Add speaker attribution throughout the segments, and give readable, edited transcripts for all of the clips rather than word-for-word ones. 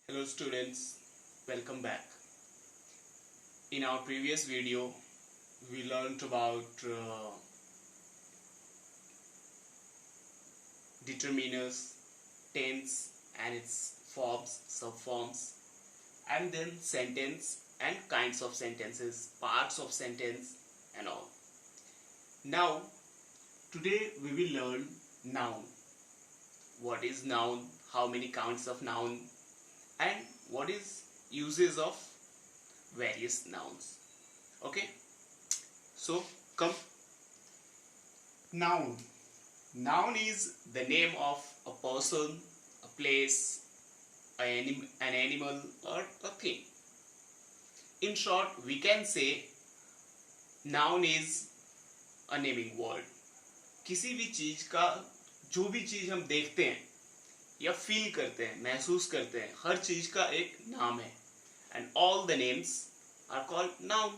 Speaker 1: Hello students, welcome back. In our previous video, we learned about determiners, tense and its forms, subforms, and then sentence and kinds of sentences, parts of sentence and all. Now, today we will learn noun. What is noun? How many counts of noun? And what is uses of various nouns. Okay, so come. Noun. Noun is the name of a person, a place, an animal, or a thing. In short, we can say noun is a naming word. किसी भी चीज का, जो भी चीज हम देखते हैं या फील करते हैं, महसूस करते हैं, हर चीज का एक नाम है. And all the names are called noun.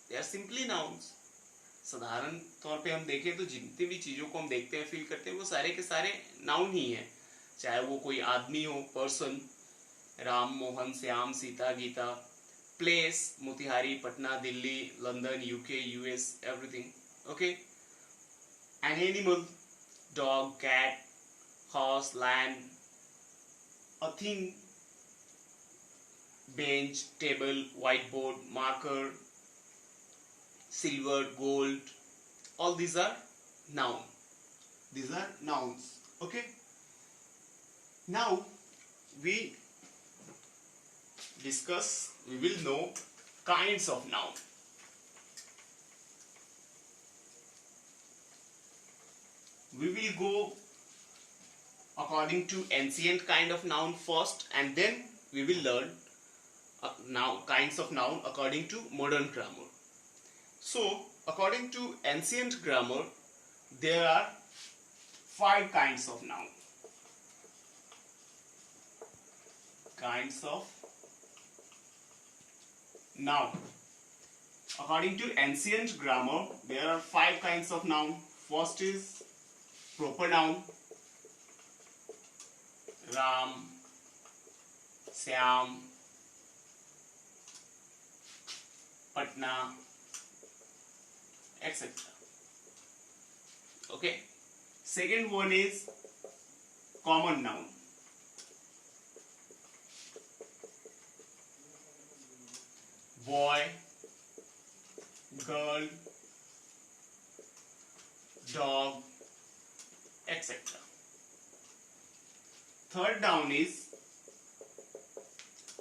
Speaker 1: They are simply nouns. साधारण तौर पे हम देखें तो जितनी भी चीजों को हम देखते हैं, फील करते हैं, वो सारे के सारे नाउन ही हैं. चाहे वो कोई आदमी हो, person, Ram, Mohan, Shyam, Sita, Gita, place, Motihari, Patna, Delhi, London, UK, US, everything. Okay. An animal, dog, cat, horse, land, a thing, bench, table, whiteboard, marker, silver, gold, all these are noun. These are nouns. Okay. Now we will know kinds of noun. We will go according to ancient kind of noun first, and then we will learn now kinds of noun according to modern grammar. So according to ancient grammar, there are 5 kinds of noun. Kinds of noun. According to ancient grammar, there are 5 kinds of noun. First is proper noun. Ram, Syam, Patna, etc. Okay. Second one is common noun. Boy, girl, dog, etc. Third noun is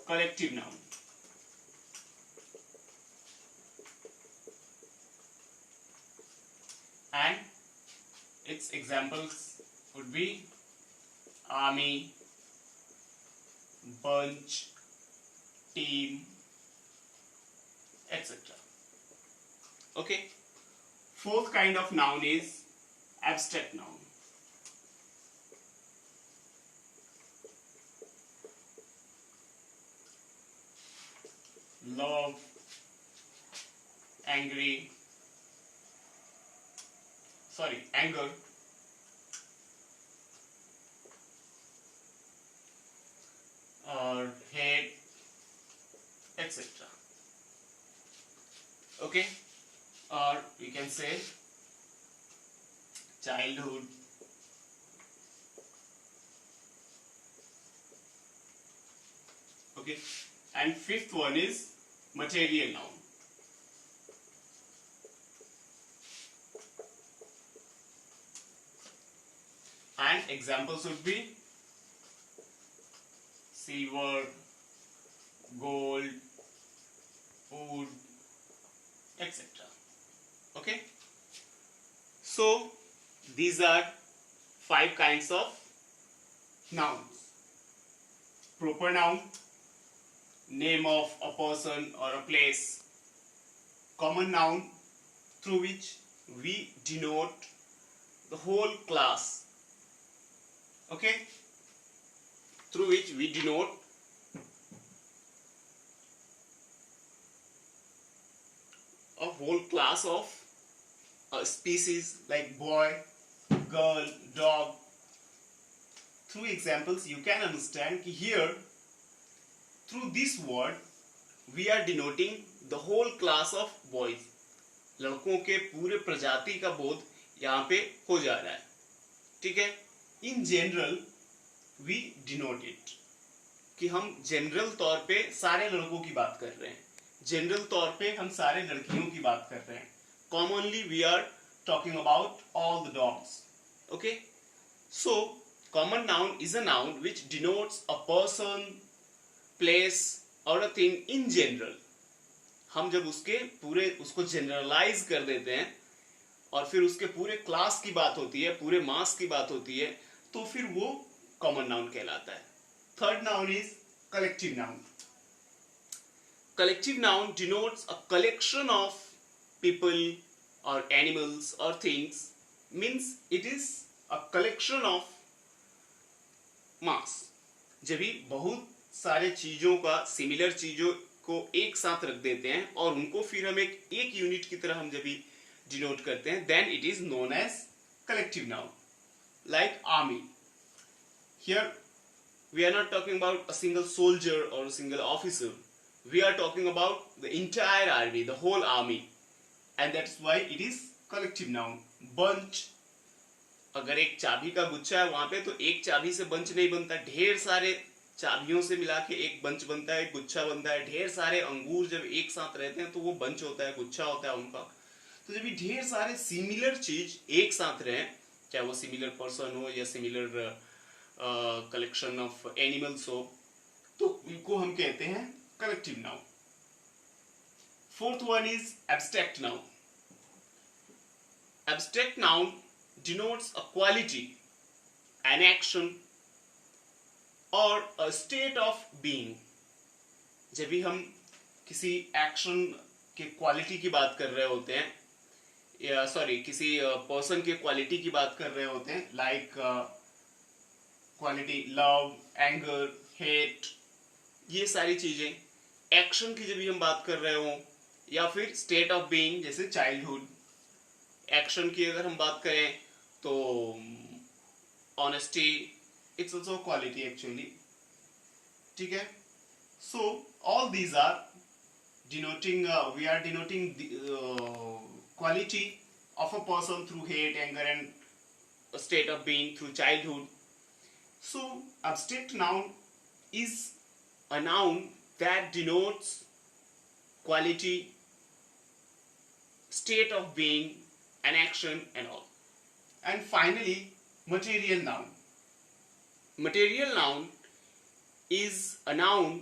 Speaker 1: collective noun. And its examples would be army, bunch, team, etc. Okay. Fourth kind of noun is abstract noun. Love, anger, or hate, etc. Okay. Or we can say childhood, okay. And fifth one is material noun. And examples would be silver, gold, wood, etc. Okay. So these are 5 kinds of nouns. Proper noun, name of a person or a place. Common noun, through which we denote the whole class. Okay, through which we denote a whole class of a species like boy, girl, dog. Through examples you can understand here through this word we are denoting the whole class of boys. लड़कों के पूरे प्रजाति का बोध यहाँ पे हो जा रहा है, ठीक है. In general we denote it, कि हम जनरल तौर पे सारे लड़कों की बात कर रहे हैं, जनरल तौर पे हम सारे लड़कियों की बात कर रहे हैं. Commonly we are talking about all the dogs. Okay, so common noun is a noun which denotes a person, place और अ थिंग इन जनरल. हम जब उसको जनरलाइज कर देते हैं और फिर उसके पूरे क्लास की बात होती है, पूरे मास की बात होती है, तो फिर वो कॉमन नाउन कहलाता है. Third noun is collective noun. Collective noun denotes a collection of people or animals or things, means it is a collection of mass. जब भी बहुत सारे चीजों का, सिमिलर चीजों को एक साथ रख देते हैं और उनको फिर हम एक यूनिट की तरह हम जब भी डिनोट करते हैं, then it is known as collective noun. Like army. Here we are not talking about a single soldier or a single officer. We are talking about the entire army, the whole army, and that's why it is collective noun. Bunch, अगर एक चाबी का गुच्छा है वहां पे, तो एक चाबी से बंच नहीं बनता, ढेर सारे चाबियों से मिला के एक बंच बनता है, एक गुच्छा बनता है. ढेर सारे अंगूर जब एक साथ रहते हैं तो वो बंच होता है, गुच्छा होता है उनका. तो जब भी ढेर सारे सिमिलर चीज एक साथ रहे, चाहे वो सिमिलर पर्सन हो या सिमिलर कलेक्शन ऑफ एनिमल्स हो, तो उनको हम कहते हैं collective noun. Fourth one is abstract noun. Abstract noun denotes a quality, an action or a state of being. जब भी हम किसी एक्शन के क्वालिटी की बात कर रहे होते हैं, या किसी पर्सन के क्वालिटी की बात कर रहे होते हैं, like quality love, anger, hate, ये सारी चीजें. एक्शन की जब भी हम बात कर रहे हो, या फिर स्टेट ऑफ बीइंग जैसे चाइल्डहुड. एक्शन की अगर हम बात करें तो honesty, it's also quality actually, ठीक है. So all these are denoting, we are denoting quality of a person through hate, anger and state of being through childhood. So abstract noun is a noun that denotes quality, state of being, an action and all. And finally, material noun. Material noun is a noun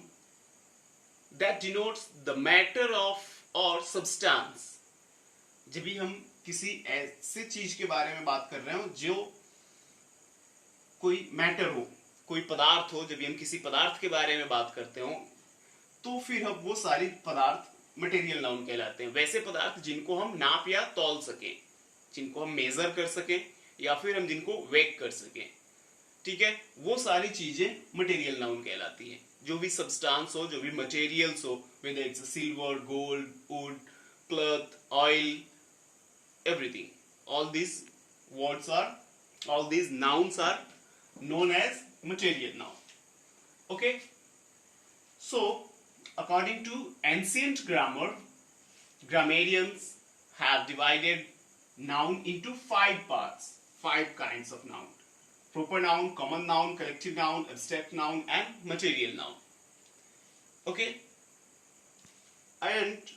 Speaker 1: that denotes the matter of or substance. जब भी हम किसी ऐसे चीज के बारे में बात कर रहे हो जो कोई मैटर हो, कोई पदार्थ हो, जब भी हम किसी पदार्थ के बारे में बात करते हो, तो फिर हम वो सारी पदार्थ मटेरियल नाउन कहलाते हैं. वैसे पदार्थ जिनको हम नाप या तौल सकें, जिनको हम मेजर कर सकें, या फिर हम जिनको वेग कर सकें, ठीक है, वो सारी चीजें मटेरियल नाउन कहलाती हैं. जो भी सब्सटेंस हो, जो भी मटेरियल्स हो, whether it's silver, gold, would, cloth, oil, everything, all these words are, all these nouns are known as material noun. Okay, so according to ancient grammar, grammarians have divided noun into 5 parts, 5 kinds of noun: proper noun, common noun, collective noun, abstract noun and material noun. Okay, and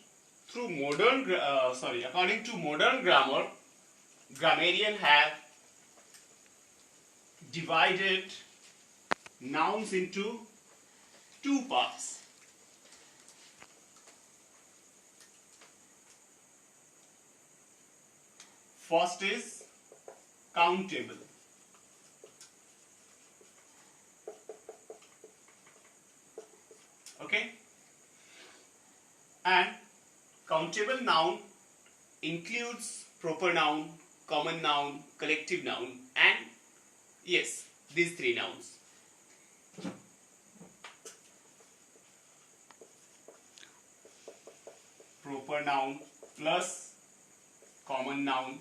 Speaker 1: through according to modern grammar, grammarian have divided nouns into 2 parts. First is countable. Okay, and countable noun includes proper noun, common noun, collective noun, and yes, these 3 nouns. Proper noun plus common noun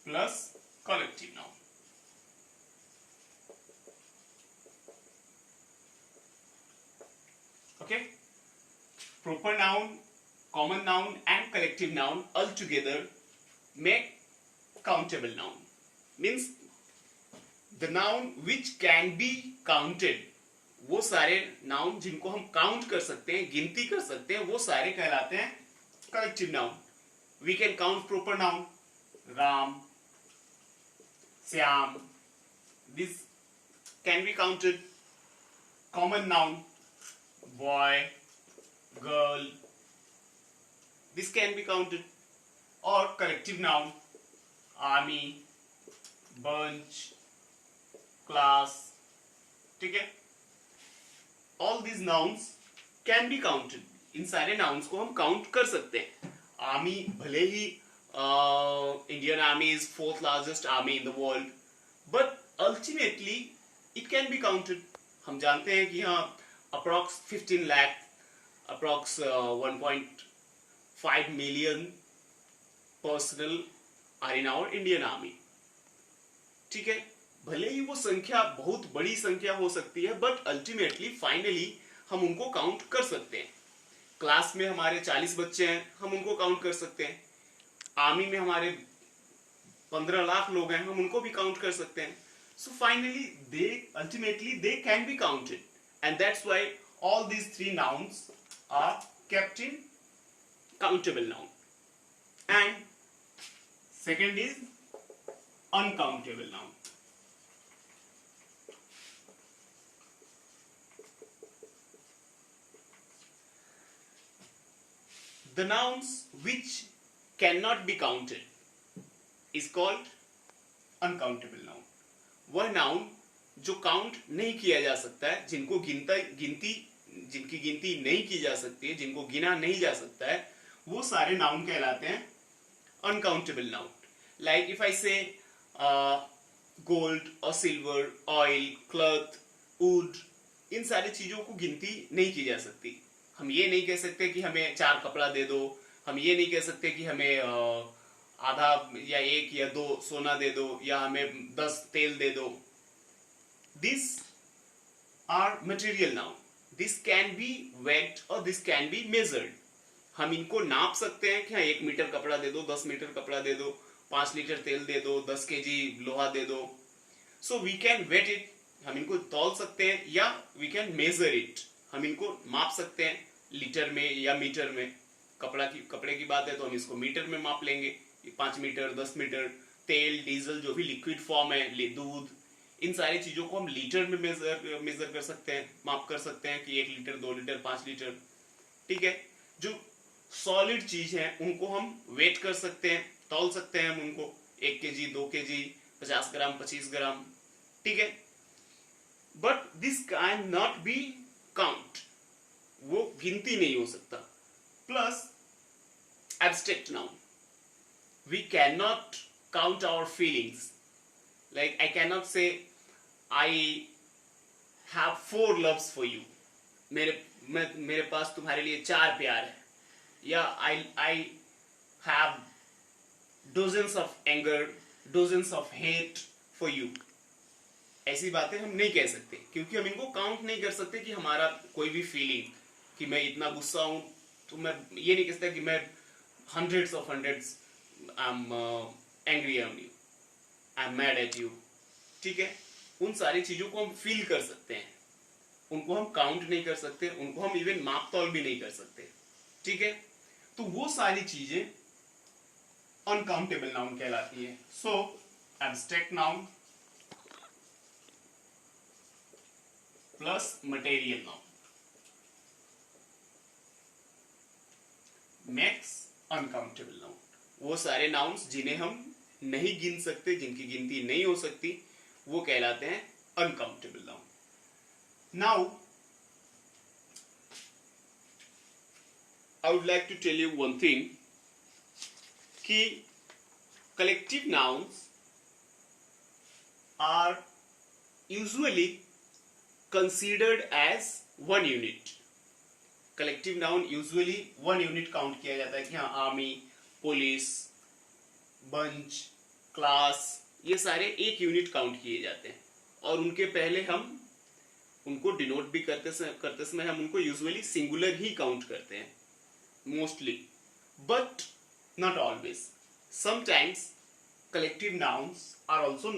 Speaker 1: plus collective noun. Okay, proper noun, common noun and collective noun all together make countable noun. Means the noun which can be counted, वो सारे noun जिनको हम count कर सकते हैं, गिनती कर सकते हैं, वो सारे कहलाते हैं collective noun. We can count proper noun, Ram, Shyam, this can be counted. Common noun, boy, girl, this can be counted. और collective noun, army, bunch, class. ठीक है, all these nouns can be counted. इन सारे नाउन्स को हम count कर सकते हैं. आर्मी, भले ही Indian army is 4th largest army in the world, but ultimately it can be counted. हम जानते हैं कि हाँ, approx 15 lakh, approx 1.5 million personnel are in our Indian army. ठीक है, भले ही वो संख्या बहुत बड़ी संख्या हो सकती है, बट अल्टीमेटली फाइनली हम उनको काउंट कर सकते हैं. क्लास में हमारे 40 बच्चे हैं, हम उनको काउंट कर सकते हैं. आर्मी में हमारे 15 लाख लोग हैं, हम उनको भी काउंट कर सकते हैं. So finally they ultimately they can be counted, and that's why all these 3 nouns are kept in countable noun. And second is uncountable noun. The nouns which cannot be counted is called uncountable noun. वह noun जो count नहीं किया जा सकता है, जिनको जिनकी गिनती नहीं की जा सकती है, जिनको गिना नहीं जा सकता है, वो सारे नाउन कहलाते हैं uncountable noun. Like if I say gold or silver, oil, cloth, wood, इन सारी चीजों को गिनती नहीं की जा सकती. हम ये नहीं कह सकते कि हमें 4 कपड़ा दे दो. हम ये नहीं कह सकते कि हमें आधा या 1 या 2 सोना दे दो, या हमें 10 तेल दे दो. This are material noun. This can be weight और दिस कैन बी मेजर्ड. हम इनको नाप सकते हैं कि हाँ 1 मीटर कपड़ा दे दो, 10 मीटर कपड़ा दे दो, 5 लीटर तेल दे दो, 10 kg लोहा दे दो. So we can weight it. हम इनको तौल सकते हैं, या वी कैन मेजर इट. हम इनको माप सकते हैं लीटर में या मीटर में. कपड़े की बात है तो हम इसको मीटर में माप लेंगे. 5 मीटर, 10 मीटर. तेल, डीजल, जो भी लिक्विड फॉर्म है, दूध, इन सारी चीजों को हम लीटर में मेजर कर सकते हैं, माप कर सकते हैं कि 1 लीटर, 2 लीटर, 5 लीटर. ठीक है, जो सॉलिड चीज है उनको हम वेट कर सकते हैं, तौल सकते हैं हम उनको. 1 kg, 2 kg, 50 ग्राम, 25 ग्राम. ठीक है, but this can not be count. वो गिनती नहीं हो सकता. Plus abstract noun. We can not count our feelings. Like I can not say I have 4 loves for you. मेरे पास तुम्हारे लिए 4 प्यार है. या I have dozens of anger, dozens of hate for you. ऐसी बातें हम नहीं कह सकते, क्योंकि हम इनको काउंट नहीं कर सकते कि हमारा कोई भी फीलिंग, कि मैं इतना गुस्सा हूं, तो मैं ये नहीं कह सकता कि मैं hundreds I'm angry on you, I'm mad at you. ठीक है, उन सारी चीजों को हम फील कर सकते हैं, उनको हम काउंट नहीं कर सकते, उनको हम इवन माप तौल भी नहीं कर सकते. ठीक है, तो वो सारी चीजें अनकाउंटेबल नाउन कहलाती है. So abstract noun plus material noun makes uncountable noun. वो सारे नाउन्स जिन्हें हम नहीं गिन सकते, जिनकी गिनती नहीं हो सकती, वो कहलाते हैं uncountable noun. Now I would like to tell you one thing, कि collective nouns are usually considered as 1 unit. Collective noun usually 1 unit count किया जाता है कि हाँ आर्मी, पुलिस, बंच, क्लास, ये सारे 1 यूनिट काउंट किए जाते हैं. और उनके पहले हम उनको डिनोट भी करते समय हम उनको यूजुअली सिंगुलर ही काउंट करते हैं mostly, but not always. Sometimes collective nouns are also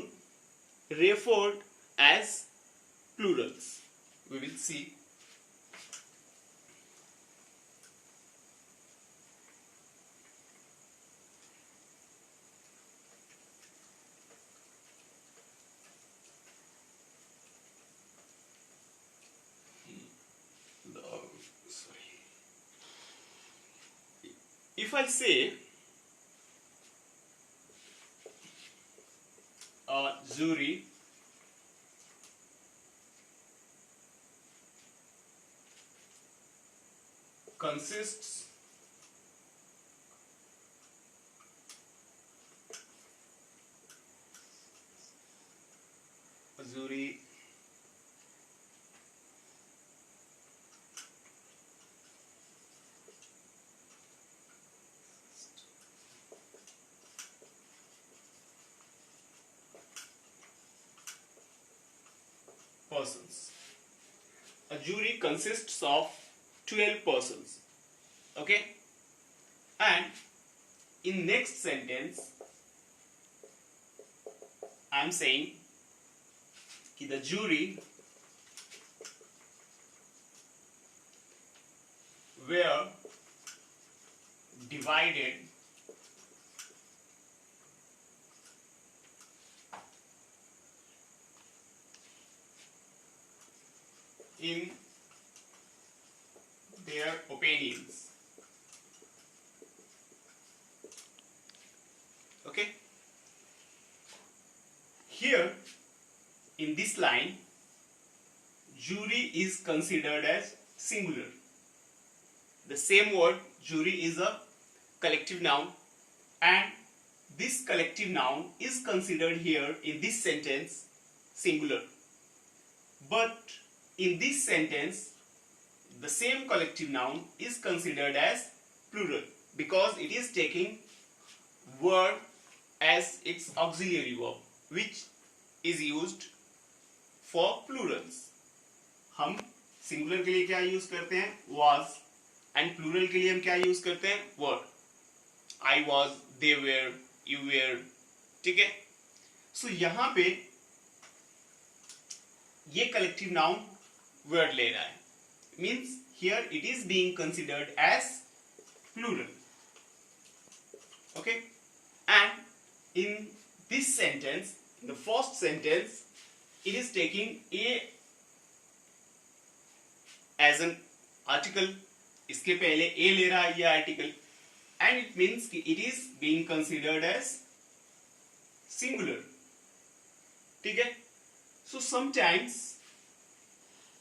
Speaker 1: referred as plurals. We will see. If I say a jury consists a jury persons. A jury consists of 12 persons. Okay? And in next sentence, I am saying that the jury were divided in their opinions. Okay? Here in this line, jury is considered as singular. The same word jury is a collective noun, and this collective noun is considered here in this sentence singular. But in this sentence, the same collective noun is considered as plural because it is taking word as its auxiliary verb, which is used for plurals. हम singular के लिए क्या use करते हैं? was, and plural के लिए हम क्या यूज करते हैं? were. I was, they were, you were. ठीक है? सो यहां पे ये कलेक्टिव नाउन वर्ड ले रहा है, means here it is being considered as plural. Okay? And in this sentence, in the first sentence, it is taking a as an article. इसके पहले a ले रहा है ये article, and it means कि it is being considered as singular. ठीक है? So sometimes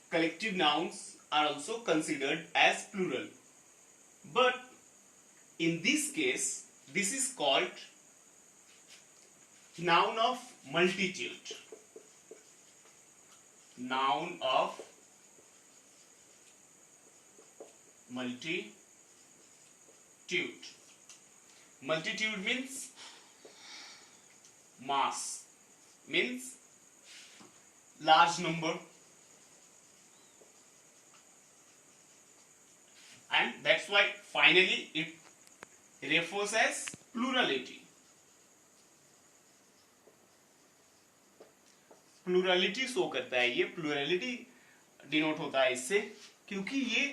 Speaker 1: collective nouns are also considered as plural, but in this case, this is called noun of multitude. Noun of multitude. Multitude means mass, means large number, and that's why finally it refers as plurality. Plurality show करता है, ये plurality denote होता है इससे, क्योंकि ये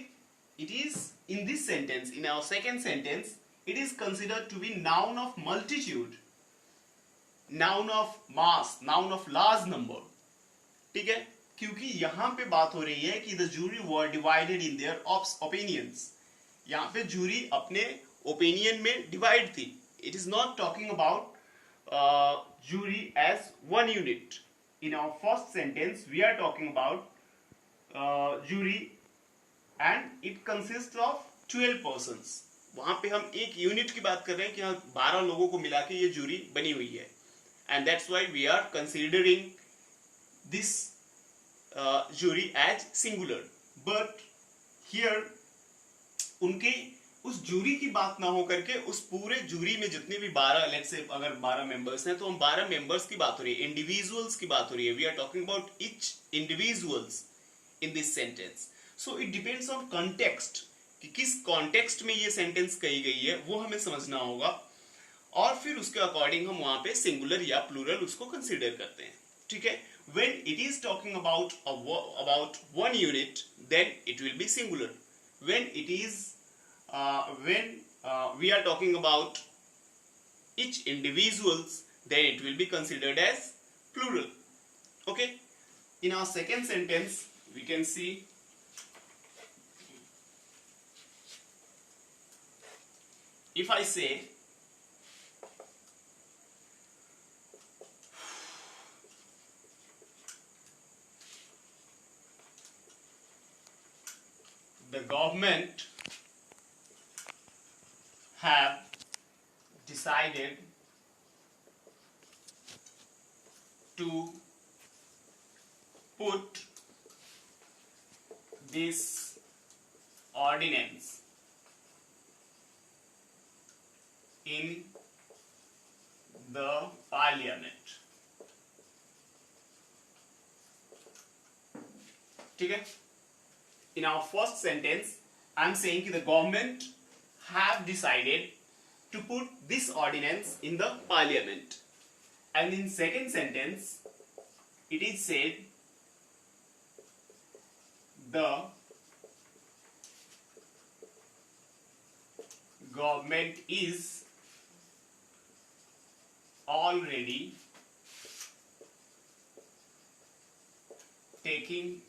Speaker 1: it is in this sentence, in our second sentence, it is considered to be noun of multitude, noun of mass, noun of large number. ठीक है? क्योंकि यहां पे बात हो रही है कि the jury were divided in their opinions. यहां पे जूरी अपने ओपिनियन में डिवाइड थी. It is not talking about jury as one unit. In our first sentence, we are talking about jury and it consists of 12 persons. वहां पे हम एक unit की बात कर रहे हैं कि 12 लोगों को मिला के ये जूरी बनी हुई है, and that's why we are considering this jury as singular. But here उनके उस जूरी की बात ना हो करके उस पूरे जूरी में जितने भी 12, लेट्स से अगर 12 मेंबर्स हैं तो हम 12 मेंबर्स की बात हो रही है, इंडिविजुअल्स की बात हो रही है. We are talking about each individuals. in this sentence. So it depends on context कि किस context में ये sentence कही गई है, वो हमें समझना होगा और फिर उसके अकॉर्डिंग हम वहां पे सिंगुलर या प्लूरल उसको कंसीडर करते हैं. ठीक है. When it is talking about one unit, then it will be singular. When it is when we are talking about each individuals, then it will be considered as plural. Okay. In our second sentence, we can see if I say the government have decided to put this ordinance in the parliament. ठीक है. In our first sentence, I am saying that the government have decided to put this ordinance in the parliament. And in second sentence, it is said the government is already taking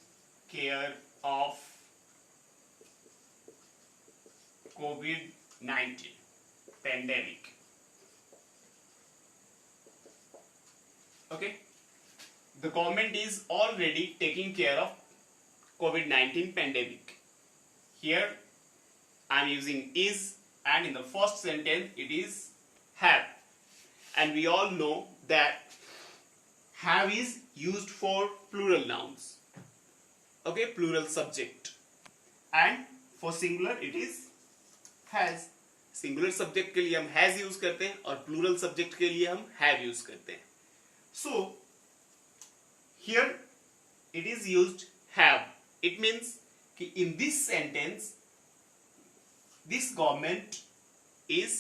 Speaker 1: care of COVID-19 pandemic. Okay, the government is already taking care of COVID-19 pandemic. Here I am using is, and in the first sentence it is have, and we all know that have is used for plural nouns. Okay, plural subject, and for singular it is has. Singular subject के लिए हम has use करते हैं और plural subject के लिए हम have use करते हैं. So here it is used have. It means कि in this sentence this government is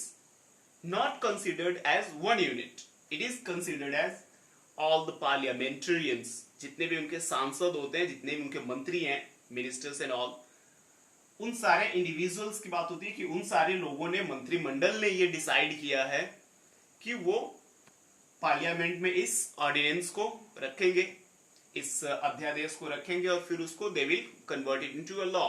Speaker 1: not considered as one unit. It is considered as all the parliamentarians. जितने भी उनके सांसद होते हैं, जितने भी उनके मंत्री हैं, मिनिस्टर्स एंड ऑल, उन सारे इंडिविजुअल्स की बात होती है कि उन सारे लोगों ने, मंत्रिमंडल ने ये डिसाइड किया है कि वो पार्लियामेंट में इस ऑर्डिनेंस को रखेंगे, इस अध्यादेश को रखेंगे और फिर उसको they will convert it into a law.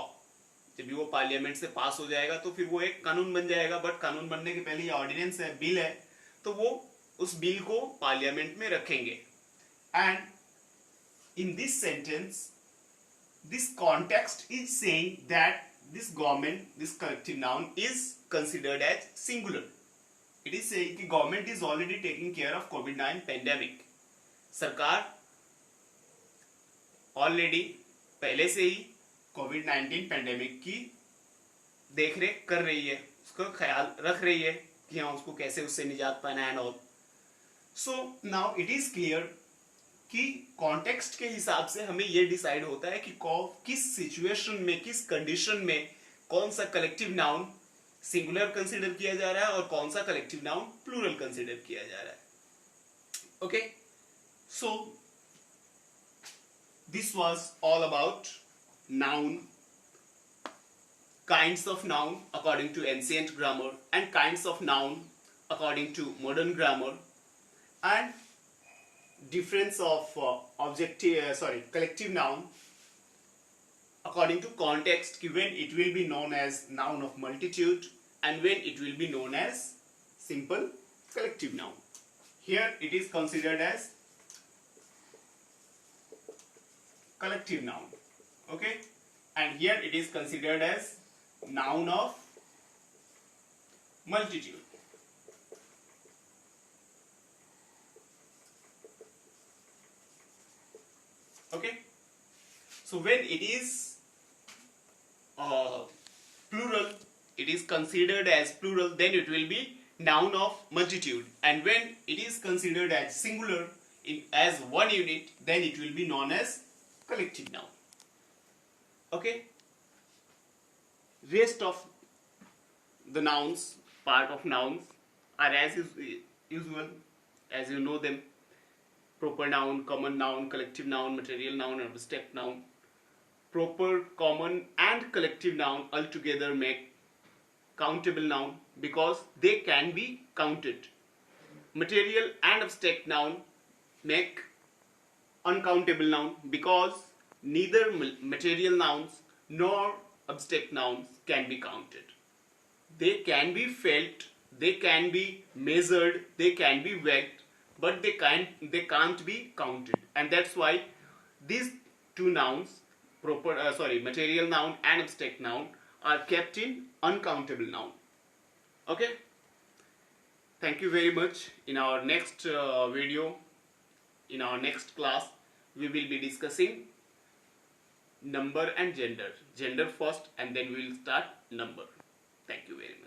Speaker 1: जब भी वो पार्लियामेंट से पास हो जाएगा तो फिर वो एक कानून बन जाएगा. बट कानून बनने के पहले ये ऑर्डिनेंस है, बिल है, तो वो उस बिल को पार्लियामेंट में रखेंगे. And in this sentence this context is saying that this government, this collective noun is considered as singular. It is saying कि government is already taking care of COVID-19 pandemic. सरकार already पहले से ही COVID-19 pandemic की देखरेख कर रही है, उसका ख्याल रख रही है कि हाँ उसको कैसे उससे निजात पाना and all. So now it is clear कि कॉन्टेक्स्ट के हिसाब से हमें यह डिसाइड होता है कि किस सिचुएशन में, किस कंडीशन में कौन सा कलेक्टिव नाउन सिंगुलर कंसीडर किया जा रहा है और कौन सा कलेक्टिव नाउन प्लूरल कंसीडर किया जा रहा है. Okay, so this was all about noun, kinds of noun according to ancient grammar and kinds of noun according to modern grammar, and difference of collective noun according to context, when it will be known as noun of multitude and when it will be known as simple collective noun. Here it is considered as collective noun. Okay, and here it is considered as noun of multitude. Okay, so when it is plural, it is considered as plural, then it will be noun of multitude, and when it is considered as singular as one unit, then it will be known as collective noun. Okay, rest of the nouns, part of nouns, are as usual, as you know them: proper noun, common noun, collective noun, material noun, and abstract noun. Proper, common, and collective noun altogether make countable noun because they can be counted. Material and abstract noun make uncountable noun because neither material nouns nor abstract nouns can be counted. They can be felt, they can be measured, they can be weighed, but they can't be counted. And that's why these two nouns, material noun and abstract noun, are kept in uncountable noun. Okay, thank you very much. In our next video, in our next class, we will be discussing number and gender. Gender first, and then we will start number. Thank you very much.